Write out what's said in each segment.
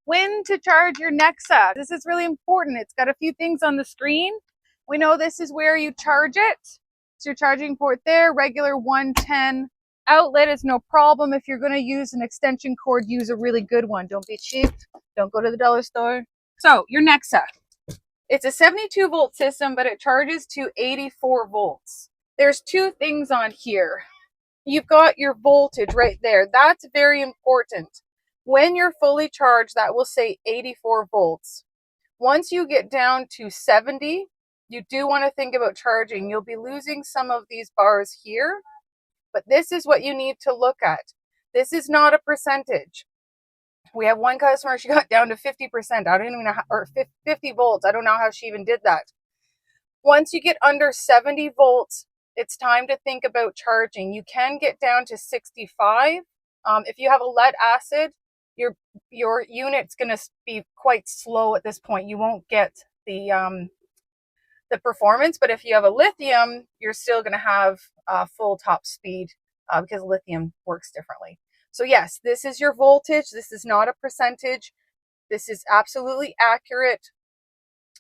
When to charge your NEXA. This is really important. It's got a few things on the screen. We know this is where you charge it. So your charging port there, regular 110 outlet is no problem. If you're going to use an extension cord, use a really good one. Don't be cheap. Don't go to the dollar store. So your NEXA. It's a 72 volt system, but it charges to 84 volts. There's two things on here. You've got your voltage right there. That's very important. When you're fully charged, that will say 84 volts. Once you get down to 70, you do want to think about charging. You'll be losing some of these bars here, but this is what you need to look at. This is not a percentage. We have one customer, she got down to 50%. I don't even know how, or 50 volts. I don't know how she even did that. Once you get under 70 volts, it's time to think about charging. You can get down to 65. If you have a lead acid, your unit's going to be quite slow at this point. You won't get the performance, but if you have a lithium, you're still going to have full top speed because lithium works differently. So yes, this is your voltage. This is not a percentage. This is absolutely accurate.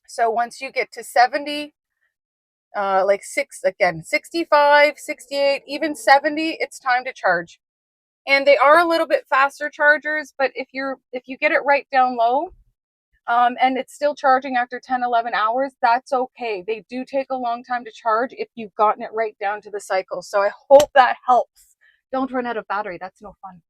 So once you get to 70, like 65, 68, even 70, it's time to charge. And they are a little bit faster chargers, but if you get it right down low, and it's still charging after 10, 11 hours, that's okay. They do take a long time to charge if you've gotten it right down to the cycle. So I hope that helps. Don't run out of battery. That's no fun.